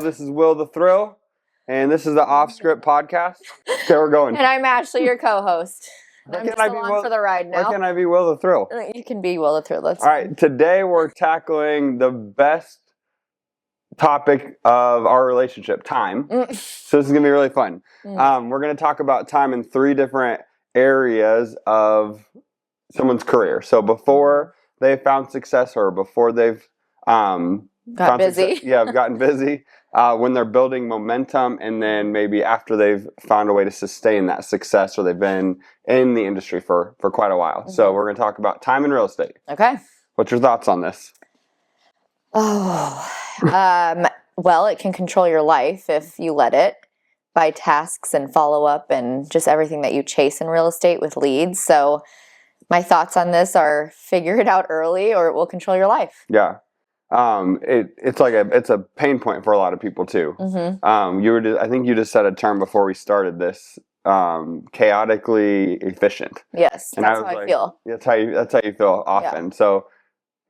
This is Will the Thrill, and this is the Off Script Podcast. Okay, we're going. And I'm Ashley, your co-host. I'm just along for the ride now. Why can't I be Will the Thrill? You can be Will the Thrill. All right, today we're tackling the best topic of our relationship, time. So this is going to be really fun. We're going to talk about time in 3 different areas of someone's career. So before they've found success or before they've gotten busy, when they're building momentum, and then maybe after they've found a way to sustain that success or they've been in the industry for quite a while. So we're going to talk about time in real estate. Okay. What's your thoughts on this? Well, it can control your life if you let it, by tasks and follow-up and just everything that you chase in real estate with leads. So my thoughts on this are figure it out early or it will control your life. Yeah. It's a pain point for a lot of people too. I think you just said a term before we started this, chaotically efficient. Yes, and that's how I feel. That's how you feel often. Yeah. So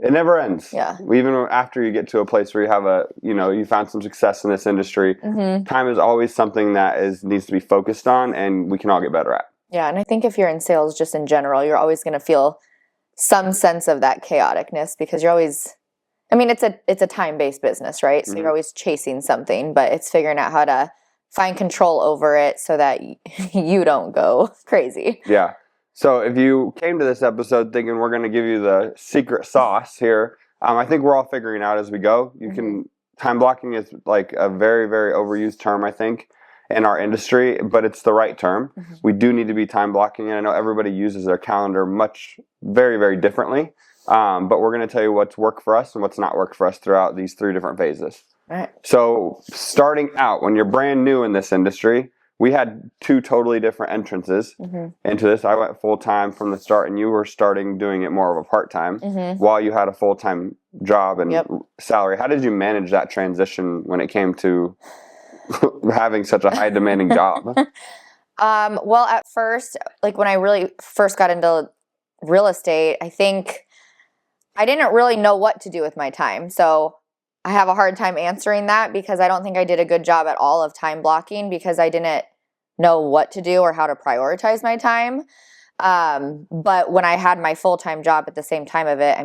it never ends. Yeah. Even after you get to a place where you have you found some success in this industry, time is always something that needs to be focused on, and we can all get better at. Yeah, and I think if you're in sales just in general, you're always going to feel some sense of that chaoticness because you're always, it's a time-based business, right? So you're always chasing something, but it's figuring out how to find control over it so that you don't go crazy. Yeah. So if you came to this episode thinking we're going to give you the secret sauce here, I think we're all figuring it out as we go. Time blocking is like a very, very overused term, I think, in our industry, but it's the right term. We do need to be time blocking, and I know everybody uses their calendar very, very differently. But we're going to tell you what's worked for us and what's not worked for us throughout these 3 different phases. All right. So starting out, when you're brand new in this industry, we had 2 totally different entrances into this. I went full-time from the start, and you were doing it more of a part-time while you had a full-time job and salary. How did you manage that transition when it came to having such a high demanding job? Well, at first, when I really first got into real estate, I think I didn't really know what to do with my time. So I have a hard time answering that because I don't think I did a good job at all of time blocking because I didn't know what to do or how to prioritize my time. But when I had my full-time job at the same time of it,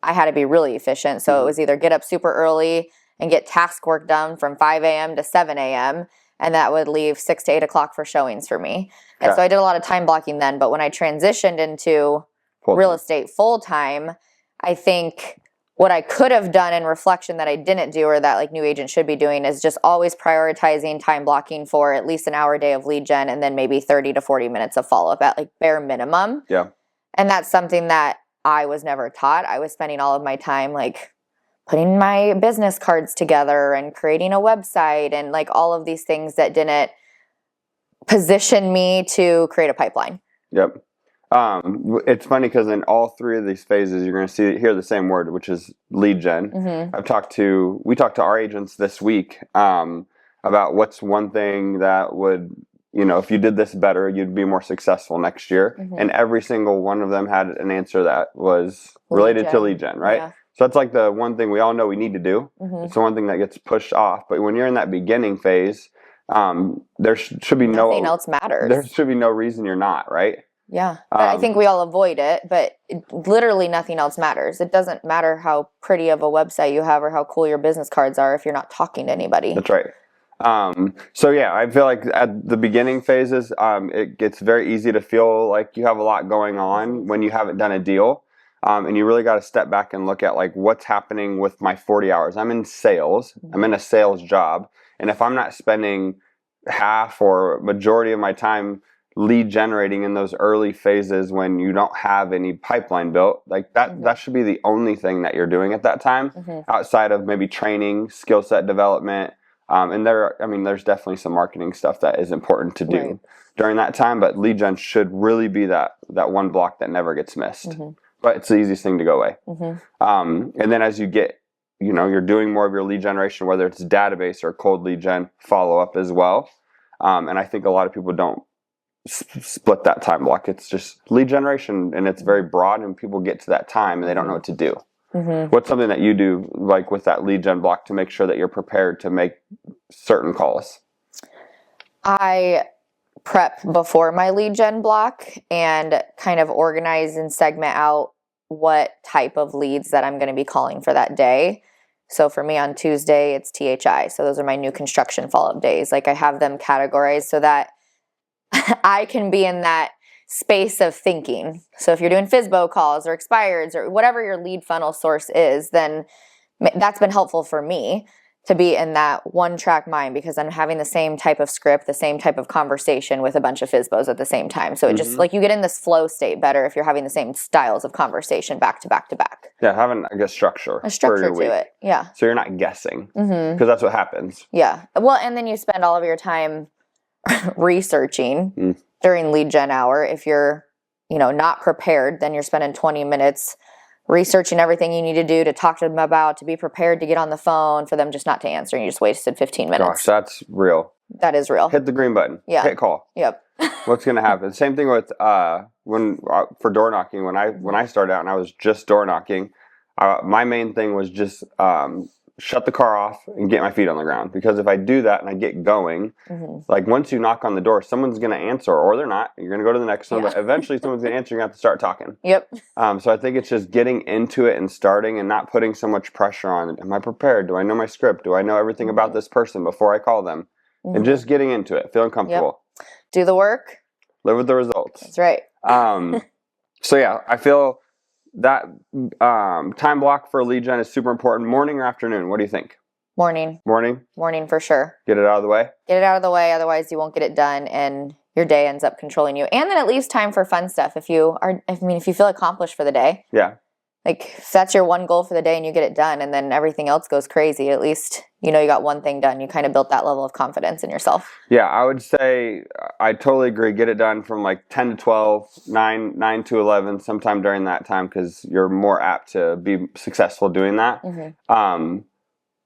I had to be really efficient. So it was either get up super early and get task work done from 5 a.m. to 7 a.m. And that would leave 6 to 8 o'clock for showings for me. And so I did a lot of time blocking then. But when I transitioned into real estate full-time, I think what I could have done in reflection that I didn't do or that new agents should be doing is just always prioritizing time blocking for at least an hour a day of lead gen and then maybe 30 to 40 minutes of follow-up at bare minimum. Yeah. And that's something that I was never taught. I was spending all of my time putting my business cards together and creating a website and all of these things that didn't position me to create a pipeline. Yep. It's funny because in all 3 of these phases, you're going to hear the same word, which is lead gen. We talked to our agents this week about what's one thing that would, if you did this better, you'd be more successul next year. And every single one of them had an answer that was related to lead gen, right? Yeah. So that's the one thing we all know we need to do. It's the one thing that gets pushed off. But when you're in that beginning phase, there should be nothing else matters. There should be no reason you're not, right? Yeah, but I think we all avoid it, but literally nothing else matters. It doesn't matter how pretty of a website you have or how cool your business cards are if you're not talking to anybody. That's right. So yeah, I feel like at the beginning phases, it gets very easy to feel like you have a lot going on when you haven't done a deal. And you really got to step back and look at what's happening with my 40 hours. I'm in sales. I'm in a sales job. And if I'm not spending half or majority of my time lead generating in those early phases when you don't have any pipeline built, that should be the only thing that you're doing at that time outside of maybe training, skill set development. And there's definitely some marketing stuff that is important to do during that time, but lead gen should really be that one block that never gets missed. But it's the easiest thing to go away. And then as you get, you're doing more of your lead generation, whether it's database or cold lead gen follow up as well. And I think a lot of people don't split that time block. It's just lead generation, and it's very broad, and people get to that time and they don't know what to do. What's something that you do with that lead gen block to make sure that you're prepared to make certain calls? I prep before my lead gen block and kind of organize and segment out what type of leads that I'm going to be calling for that day. So for me on Tuesday, it's THI. So those are my new construction follow-up days. Like I have them categorized so that I can be in that space of thinking. So if you're doing FSBO calls or expireds or whatever your lead funnel source is, then that's been helpful for me to be in that one track mind because I'm having the same type of script, the same type of conversation with a bunch of FSBOs at the same time. So it just like you get in this flow state better if you're having the same styles of conversation back to back to back. Yeah, having I guess structure. A structure for your to week. it. Yeah. So you're not guessing because that's what happens. Yeah. Well, and then you spend all of your time researching during lead gen hour. If you're, not prepared, then you're spending 20 minutes researching everything you need to do to talk to them about, to be prepared to get on the phone, for them just not to answer. And you just wasted 15 minutes. Gosh, that's real. That is real. Hit the green button. Yeah. Hit call. Yep. What's going to happen? Same thing with for door knocking. When I started out and I was just door knocking, my main thing was just shut the car off and get my feet on the ground. Because if I do that and I get going, like once you knock on the door, someone's going to answer or they're not. You're going to go to the next one, but eventually someone's going to answer. You're going to have to start talking. Yep. So I think it's just getting into it and starting and not putting so much pressure on it. Am I prepared? Do I know my script? Do I know everything about this person before I call them? And just getting into it, feeling comfortable. Yep. Do the work. Live with the results. That's right. So yeah, I feel that time block for lead gen is super important. Morning or afternoon? What do you think? Morning. Morning? Morning for sure. Get it out of the way? Get it out of the way, otherwise you won't get it done and your day ends up controlling you. And then it leaves time for fun stuff if you feel accomplished for the day. Yeah. Like if that's your one goal for the day and you get it done and then everything else goes crazy, at least you got one thing done. You kind of built that level of confidence in yourself. Yeah, I would say I totally agree. Get it done from like 10 to 12, 9 to 11, sometime during that time because you're more apt to be successful doing that.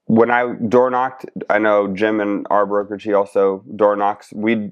When I door knocked, I know Jim and our brokerage, he also door knocks. We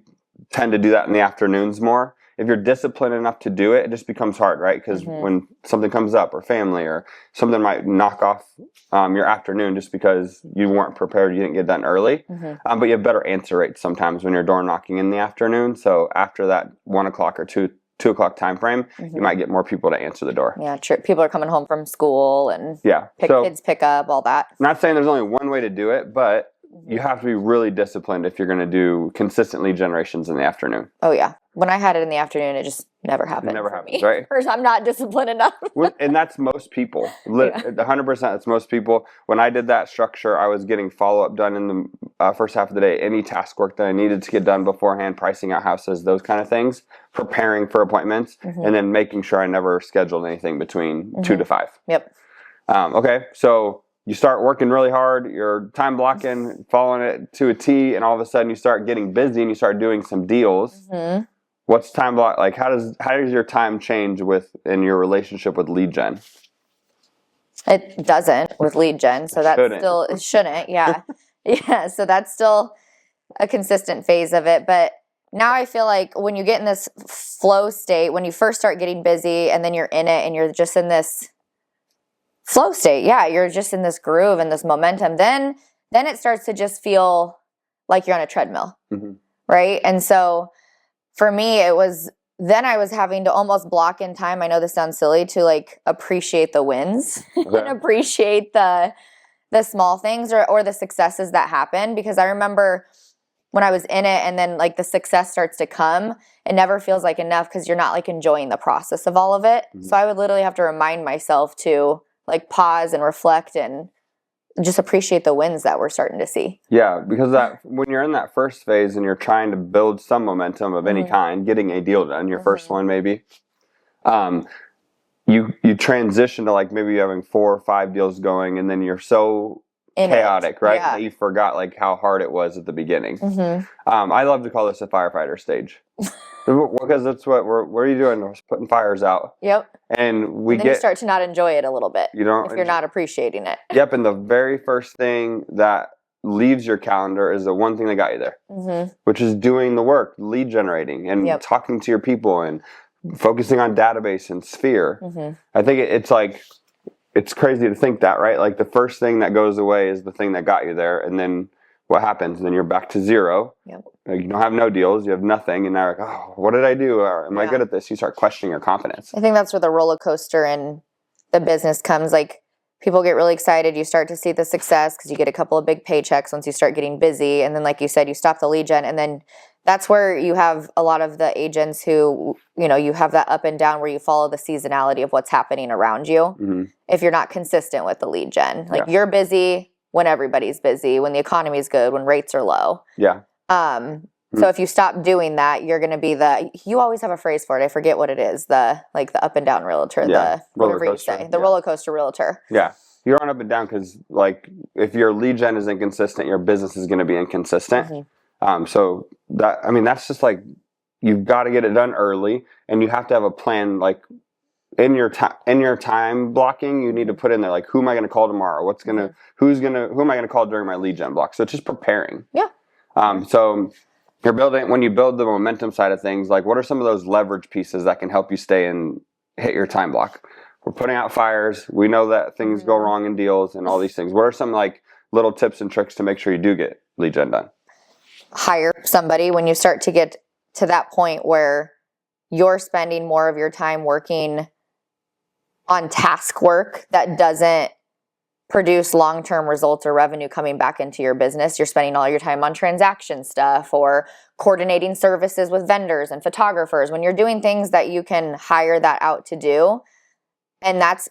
tend to do that in the afternoons more. If you're disciplined enough to do it, it just becomes hard, right? Because when something comes up or family or something might knock off your afternoon just because you weren't prepared, you didn't get done early. But you have better answer rates sometimes when you're door knocking in the afternoon. So after that 1 o'clock or 2 o'clock time frame, you might get more people to answer the door. Yeah, people are coming home from school and kids pick up, all that. Not saying there's only one way to do it, but you have to be really disciplined if you're going to do consistently generations in the afternoon. Oh, yeah. When I had it in the afternoon, it just never happened. It never happens, right? First, I'm not disciplined enough. And that's most people. 100%, that's most people. When I did that structure, I was getting follow-up done in the first half of the day. Any task work that I needed to get done beforehand, pricing out houses, those kind of things, preparing for appointments, and then making sure I never scheduled anything between 2 to 5. Yep. Okay, so you start working really hard, you're time blocking, following it to a T, and all of a sudden you start getting busy and you start doing some deals. What's time block like? How does your time change in your relationship with lead gen? It doesn't with lead gen, so that's still it shouldn't. Yeah, yeah. So that's still a consistent phase of it. But now I feel like when you get in this flow state, when you first start getting busy, and then you're in it, and you're just in this flow state. Yeah, you're just in this groove and this momentum. Then it starts to just feel like you're on a treadmill, right? And so for me, I was having to almost block in time. I know this sounds silly, to like appreciate the wins and appreciate the small things or the successes that happen. Because I remember when I was in it and then like the success starts to come, it never feels like enough because you're not like enjoying the process of all of it. So I would literally have to remind myself to like pause and reflect and just appreciate the wins that we're starting to see. Yeah, because when you're in that first phase and you're trying to build some momentum of any kind, getting a deal done, your first one maybe, you transition to like maybe having 4 or 5 deals going, and then you're so chaotic, right? That you forgot like how hard it was at the beginning. I love to call this a firefighter stage. Because that's what are you doing? We're putting fires out. Yep. And then you start to not enjoy it a little bit. You don't if you're not appreciating it. Yep. And the very first thing that leaves your calendar is the one thing that got you there, which is doing the work, lead generating, and talking to your people and focusing on database and Sphere. I think it's crazy to think that, right? Like the first thing that goes away is the thing that got you there, and then what happens? Then you're back to zero. Yep. You don't have no deals. You have nothing. And now you're like, oh, what did I do? Or, am I good at this? You start questioning your confidence. I think that's where the roller coaster in the business comes. Like, people get really excited. You start to see the success because you get a couple of big paychecks once you start getting busy. And then, like you said, you stop the lead gen. And then that's where you have a lot of the agents who, you know, you have that up and down where you follow the seasonality of what's happening around you. Mm-hmm. If you're not consistent with the lead gen, like you're busy when everybody's busy, when the economy is good, when rates are low. Yeah. So if you stop doing that, you're going to be you always have a phrase for it. I forget what it is. The up and down realtor, the whatever you say, the roller coaster realtor. Yeah. You're on up and down because, like, if your lead gen is inconsistent, your business is going to be inconsistent. Mm-hmm. So that's just like, you've got to get it done early, and you have to have a plan. Like, in your time blocking, you need to put in there, like, who am I going to call tomorrow? Who am I going to call during my lead gen block? So it's just preparing. Yeah. So when you build the momentum side of things, like, what are some of those leverage pieces that can help you hit your time block? We're putting out fires. We know that things go wrong in deals and all these things. What are some, like, little tips and tricks to make sure you do get lead gen done? Hire somebody when you start to get to that point where you're spending more of your time working on task work that doesn't produce long-term results or revenue coming back into your business. You're spending all your time on transaction stuff or coordinating services with vendors and photographers. When you're doing things that you can hire that out to do, and that's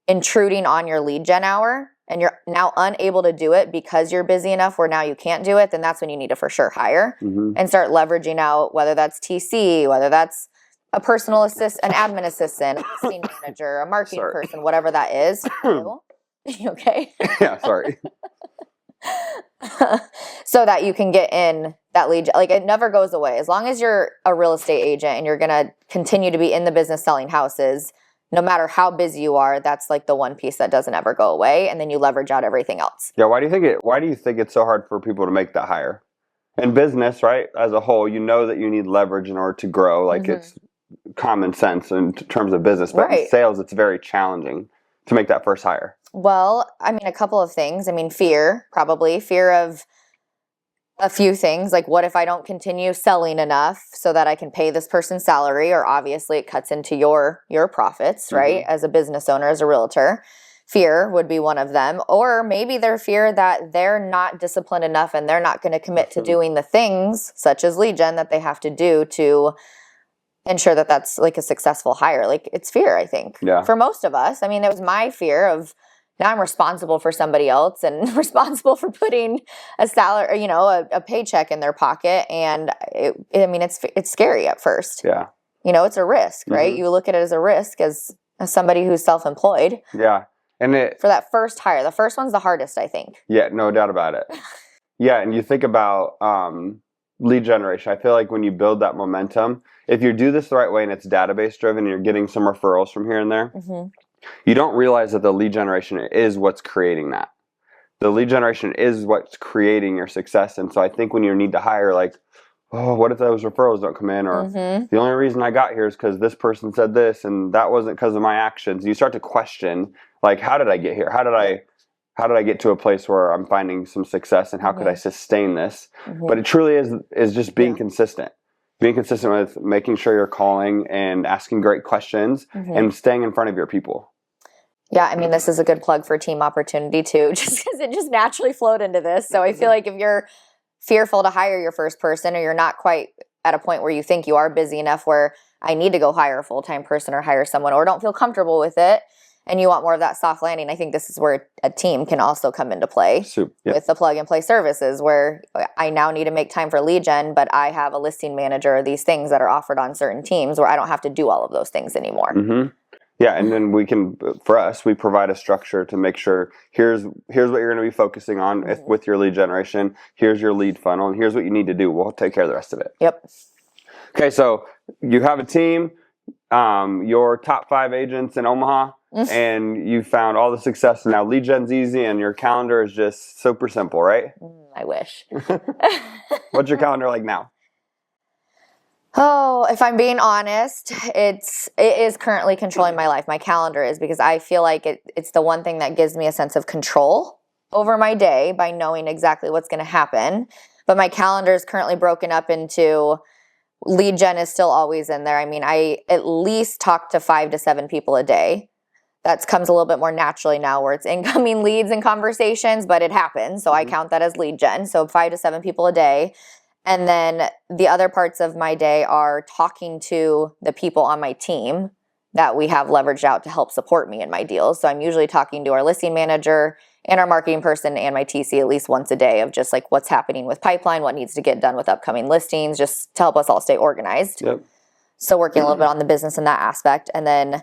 intruding on your lead gen hour, and you're now unable to do it because you're busy enough where now you can't do it, then that's when you need to for sure hire and start leveraging out, whether that's TC, whether that's a personal assistant, an admin assistant, a listing manager, a marketing person, whatever that is. You okay? Yeah, sorry. So that you can get in that lead. Like, it never goes away. As long as you're a real estate agent and you're going to continue to be in the business selling houses, no matter how busy you are, that's like the one piece that doesn't ever go away. And then you leverage out everything else. Yeah. Why do you think it's so hard for people to make that hire? In business, right, as a whole, you know that you need leverage in order to grow. Like, it's common sense in terms of business. But in sales, it's very challenging to make that first hire. Well, I mean, a couple of things. I mean, fear of a few things. Like, what if I don't continue selling enough so that I can pay this person's salary? Or obviously it cuts into your profits, right? As a business owner, as a realtor. Fear would be one of them. Or maybe their fear that they're not disciplined enough and they're not going to commit to doing the things, such as lead gen, that they have to do to ensure that that's like a successful hire. Like, it's fear, I think. Yeah. For most of us. I mean, it was my fear of, now I'm responsible for somebody else and responsible for putting a salary, a paycheck in their pocket. And it's scary at first. Yeah. It's a risk, right? You look at it as a risk as somebody who's self-employed. Yeah. And for that first hire, the first one's the hardest, I think. Yeah, no doubt about it. Yeah. And you think about lead generation. I feel like when you build that momentum, if you do this the right way and it's database driven and you're getting some referrals from here and there, you don't realize that the lead generation is what's creating that. The lead generation is what's creating your success. And so I think when you need to hire, like, oh, what if those referrals don't come in? Or the only reason I got here is because this person said this and that wasn't because of my actions. You start to question, like, how did I get here? How did I get to a place where I'm finding some success, and how could I sustain this? But it truly is just being consistent. Being consistent with making sure you're calling and asking great questions and staying in front of your people. Yeah, I mean, this is a good plug for Team Opportunity too, just because it just naturally flowed into this. So I feel like if you're fearful to hire your first person, or you're not quite at a point where you think you are busy enough where I need to go hire a full-time person or hire someone, or don't feel comfortable with it, and you want more of that soft landing, I think this is where a team can also come into play with the plug-and-play services, where I now need to make time for lead gen, but I have a listing manager, or these things that are offered on certain teams where I don't have to do all of those things anymore. Yeah, and then we provide a structure to make sure here's what you're going to be focusing on with your lead generation. Here's your lead funnel, and here's what you need to do. We'll take care of the rest of it. Yep. Okay, so you have a team, your top 5 agents in Omaha, and you found all the success. And now lead gen's easy, and your calendar is just super simple, right? I wish. What's your calendar like now? Oh, if I'm being honest, it is currently controlling my life. My calendar is, because I feel like it's the one thing that gives me a sense of control over my day by knowing exactly what's going to happen. But my calendar is currently broken up into lead gen is still always in there. I mean, I at least talk to 5 to 7 people a day. That comes a little bit more naturally now where it's incoming leads and conversations, but it happens. So I count that as lead gen. So 5 to 7 people a day. And then the other parts of my day are talking to the people on my team that we have leveraged out to help support me in my deals. So I'm usually talking to our listing manager and our marketing person and my TC at least once a day of just like what's happening with pipeline, what needs to get done with upcoming listings, just to help us all stay organized. Yep. So working a little bit on the business in that aspect. And then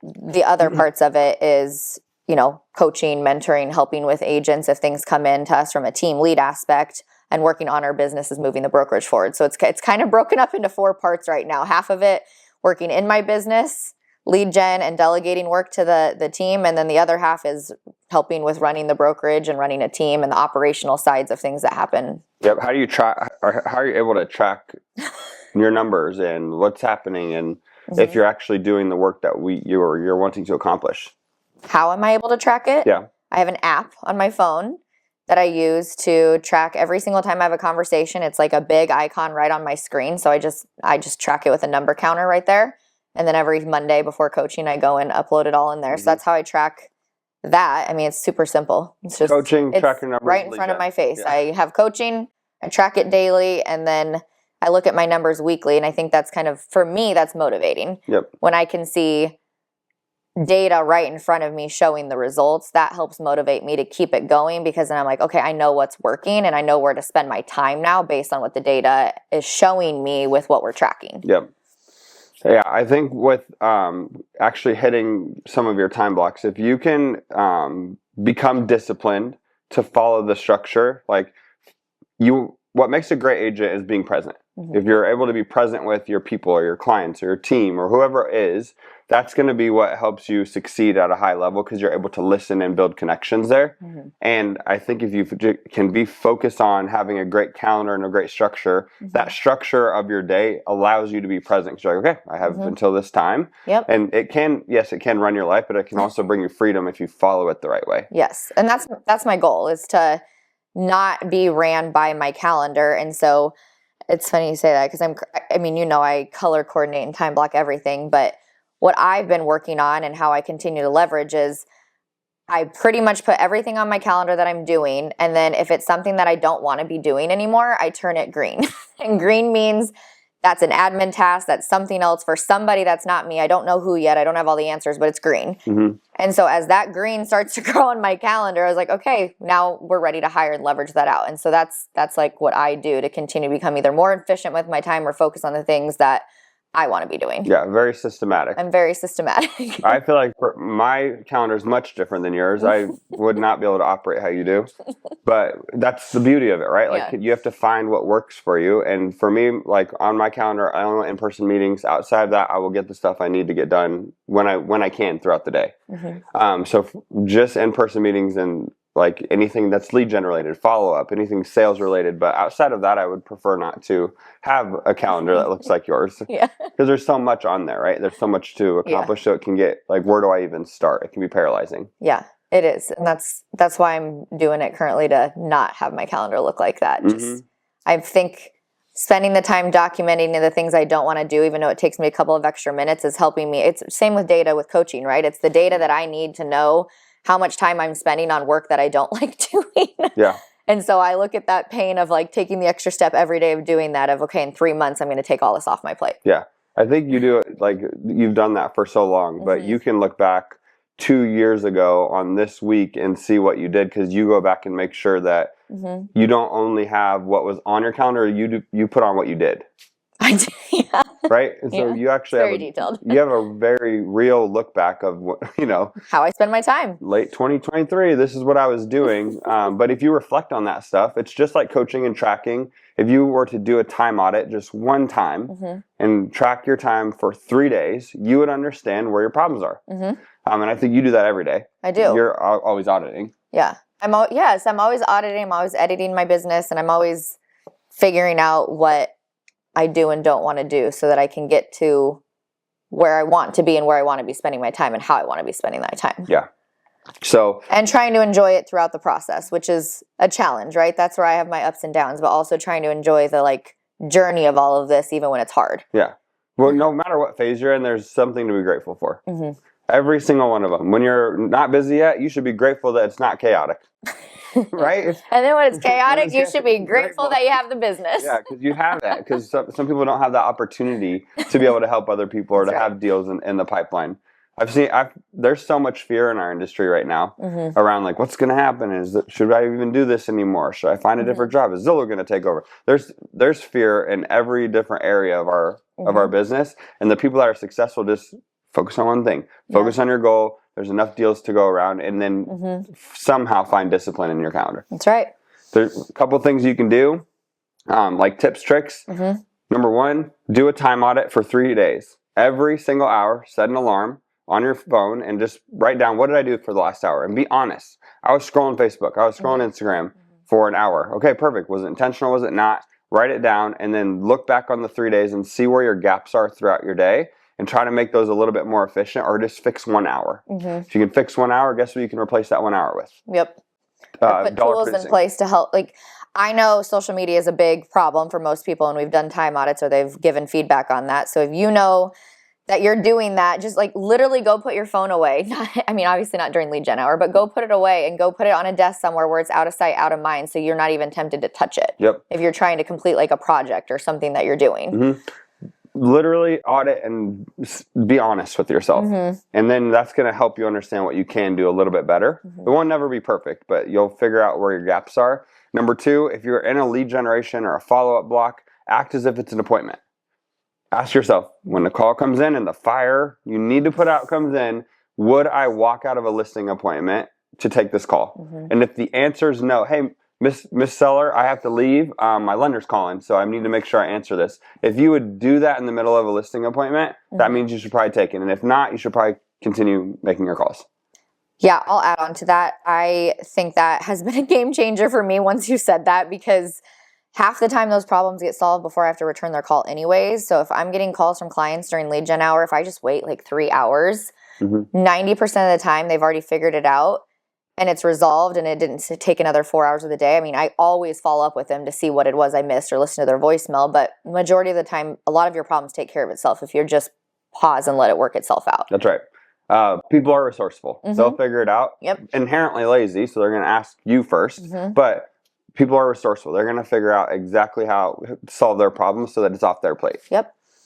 the other parts of it is, you know, coaching, mentoring, helping with agents if things come in to us from a team lead aspect, and working on our business is moving the brokerage forward. So it's kind of broken up into 4 parts right now. Half of it working in my business, lead gen and delegating work to the team. And then the other half is helping with running the brokerage and running a team and the operational sides of things that happen. Yep. How do you track, or how are you able to track your numbers and what's happening, and if you're actually doing the work that you're wanting to accomplish? How am I able to track it? Yeah. I have an app on my phone that I use to track every single time I have a conversation. It's like a big icon right on my screen. So I just track it with a number counter right there. And then every Monday before coaching, I go and upload it all in there. So that's how I track that. I mean, it's super simple. It's just coaching, track your numbers, right in front of my face. Yeah. I have coaching, I track it daily, and then I look at my numbers weekly. And I think that's kind of, for me, that's motivating. Yep. When I can see data right in front of me showing the results, that helps motivate me to keep it going, because then I'm like, okay, I know what's working and I know where to spend my time now based on what the data is showing me with what we're tracking. Yep. Yeah, I think with actually hitting some of your time blocks, if you can become disciplined to follow the structure, like what makes a great agent is being present. If you're able to be present with your people or your clients or your team or whoever it is, that's going to be what helps you succeed at a high level, because you're able to listen and build connections there. And I think if you can be focused on having a great calendar and a great structure, that structure of your day allows you to be present. Because you're like, okay, I have until this time. Yep. And it can run your life, but it can also bring you freedom if you follow it the right way. Yes. And that's my goal, is to not be ran by my calendar. And so it's funny you say that, because I color coordinate and time block everything, but what I've been working on and how I continue to leverage is I pretty much put everything on my calendar that I'm doing. And then if it's something that I don't want to be doing anymore, I turn it green. And green means that's an admin task. That's something else for somebody that's not me. I don't know who yet. I don't have all the answers, but it's green. And so as that green starts to grow on my calendar, I was like, okay, now we're ready to hire and leverage that out. And so that's like what I do to continue to become either more efficient with my time or focus on the things that I want to be doing. Yeah, very systematic. I'm very systematic. I feel like my calendar is much different than yours. I would not be able to operate how you do, but that's the beauty of it, right? Like you have to find what works for you. And for me, like on my calendar, I only want in-person meetings. Outside of that, I will get the stuff I need to get done when I can throughout the day. So just in-person meetings and like anything that's lead gen related, follow up, anything sales related. But outside of that, I would prefer not to have a calendar that looks like yours. Because there's so much on there, right? There's so much to accomplish. So it can get like, where do I even start? It can be paralyzing. Yeah, it is. And that's why I'm doing it currently, to not have my calendar look like that. Just, I think spending the time documenting the things I don't want to do, even though it takes me a couple of extra minutes, is helping me. It's same with data with coaching, right? It's the data that I need to know how much time I'm spending on work that I don't like doing. And so I look at that pain of like taking the extra step every day of doing that, of, okay, in 3 months, I'm going to take all this off my plate. Yeah. I think you do it, like you've done that for so long, but you can look back 2 years ago on this week and see what you did, because you go back and make sure that you don't only have what was on your calendar, you put on what you did. I do, yeah. Right? And so you actually detailed. You have a very real look back of what, how I spend my time. Late 2023, this is what I was doing. But if you reflect on that stuff, it's just like coaching and tracking. If you were to do a time audit just one time and track your time for 3 days, you would understand where your problems are. And I think you do that every day. I do. You're always auditing. Yeah. I'm always auditing. I'm always editing my business, and I'm always figuring out what I do and don't want to do, so that I can get to where I want to be and where I want to be spending my time and how I want to be spending that time. Yeah. So, and trying to enjoy it throughout the process, which is a challenge, right? That's where I have my ups and downs, but also trying to enjoy the like journey of all of this, even when it's hard. yeah. Well, no matter what phase you're in, there's something to be grateful for. Mm-hmm. Every single one of them. When you're not busy yet, you should be grateful that it's not chaotic. Right? And then when it's chaotic, you should be grateful that you have the business. Yeah, because you have that. Because some people don't have that opportunity to be able to help other people or to have deals in the pipeline. There's so much fear in our industry right now around like what's going to happen. Should I even do this anymore? Should I find a different job? Is Zillow going to take over? There's fear in every different area of our business, and the people that are successful just focus on one thing. Focus on your goal. There's enough deals to go around, and then somehow find discipline in your calendar. That's right. There's a couple things you can do, like tips, tricks. Number one, do a time audit for 3 days. Every single hour, set an alarm on your phone and just write down, what did I do for the last hour? And be honest. I was scrolling Facebook. I was scrolling Instagram for an hour. Okay, perfect. Was it intentional? Was it not? Write it down and then look back on the 3 days and see where your gaps are throughout your day and try to make those a little bit more efficient, or just fix 1 hour. If you can fix 1 hour, guess what you can replace that 1 hour with? Yep. Put tools in place to help. Like, I know social media is a big problem for most people, and we've done time audits or they've given feedback on that. So if you know that you're doing that, just like literally go put your phone away. I mean, obviously not during lead gen hour, but go put it away and go put it on a desk somewhere where it's out of sight, out of mind, so you're not even tempted to touch it. Yep. If you're trying to complete like a project or something that you're doing. Literally audit and be honest with yourself. And then that's going to help you understand what you can do a little bit better. It won't never be perfect, but you'll figure out where your gaps are. Number two, if you're in a lead generation or a follow-up block, act as if it's an appointment. Ask yourself, when the call comes in and the fire you need to put out comes in, would I walk out of a listing appointment to take this call? And if the answer is no, hey, Miss Seller, I have to leave. My lender's calling, so I need to make sure I answer this. If you would do that in the middle of a listing appointment, that means you should probably take it. And if not, you should probably continue making your calls. Yeah, I'll add on to that. I think that has been a game changer for me once you said that, because half the time those problems get solved before I have to return their call anyways. So if I'm getting calls from clients during lead gen hour, if I just wait like 3 hours, 90% of the time they've already figured it out and it's resolved and it didn't take another 4 hours of the day. I mean, I always follow up with them to see what it was I missed or listen to their voicemail, but majority of the time, a lot of your problems take care of itself if you're just pause and let it work itself out. That's right. People are resourceful. They'll figure it out. Inherently lazy, so they're going to ask you first, but people are resourceful. They're going to figure out exactly how to solve their problems so that it's off their plate.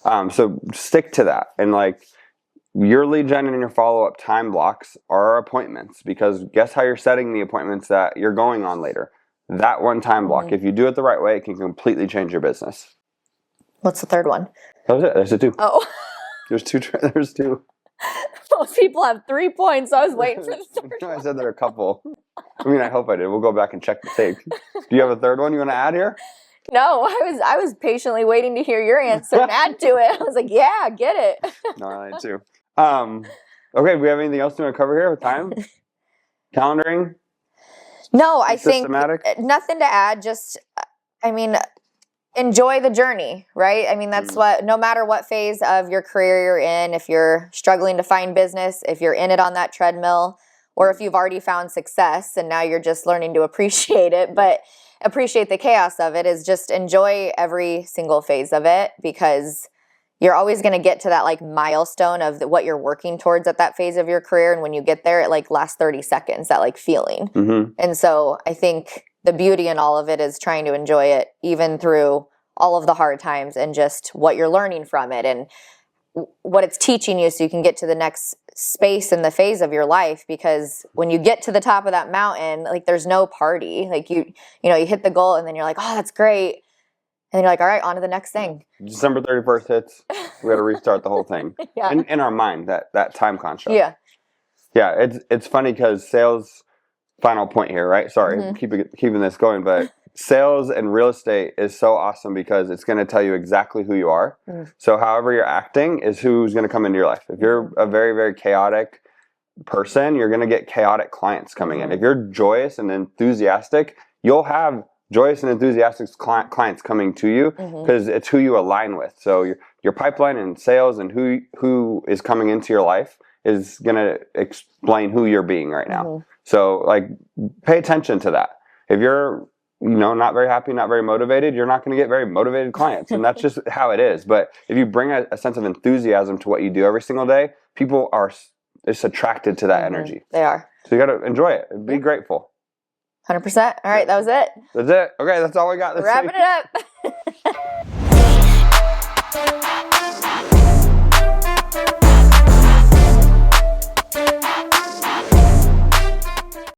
So stick to that. And like your lead gen and your follow-up time blocks are appointments, because guess how you're setting the appointments that you're going on later? That one time block. If you do it the right way, it can completely change your business. What's the third one? That was it. There's the two. Oh. There's two. Most people have 3 points, so I was waiting for the third one. I said there are a couple. I mean, I hope I did. We'll go back and check the tape. Do you have a third one you want to add here? No, I was patiently waiting to hear your answer and add to it. I was like, yeah, get it. No, I did too. Okay, do we have anything else you want to cover here with time? Calendaring? No, I think nothing to add. Just, I mean, enjoy the journey, right? I mean, that's what, no matter what phase of your career you're in, if you're struggling to find business, if you're in it on that treadmill, or if you've already found success and now you're just learning to appreciate it, but appreciate the chaos of it, is just enjoy every single phase of it, because you're always going to get to that like milestone of what you're working towards at that phase of your career. And when you get there, it like lasts 30 seconds, that like feeling. And so I think the beauty in all of it is trying to enjoy it even through all of the hard times, and just what you're learning from it and what it's teaching you, so you can get to the next space in the phase of your life. Because when you get to the top of that mountain, like there's no party. Like you know, you hit the goal and then you're like, oh, that's great. And you're like, all right, on to the next thing. December 31st hits. We got to restart the whole thing. In our mind, that time construct. Yeah, it's funny because sales, final point here, right? Sorry, keeping this going, but sales and real estate is so awesome because it's going to tell you exactly who you are. So however you're acting is who's going to come into your life. If you're a very, very chaotic person, you're going to get chaotic clients coming in. If you're joyous and enthusiastic, you'll have joyous and enthusiastic clients coming to you, because it's who you align with. So your pipeline and sales and who is coming into your life is going to explain who you're being right now. Mhm. So like, pay attention to that. If you're, not very happy, not very motivated, you're not going to get very motivated clients. And that's just how it is. But if you bring a sense of enthusiasm to what you do every single day, people are just attracted to that energy. They are. So you got to enjoy it and be grateful. 100%. All right, that was it. That's it. Okay, that's all we got this week. Wrapping it up.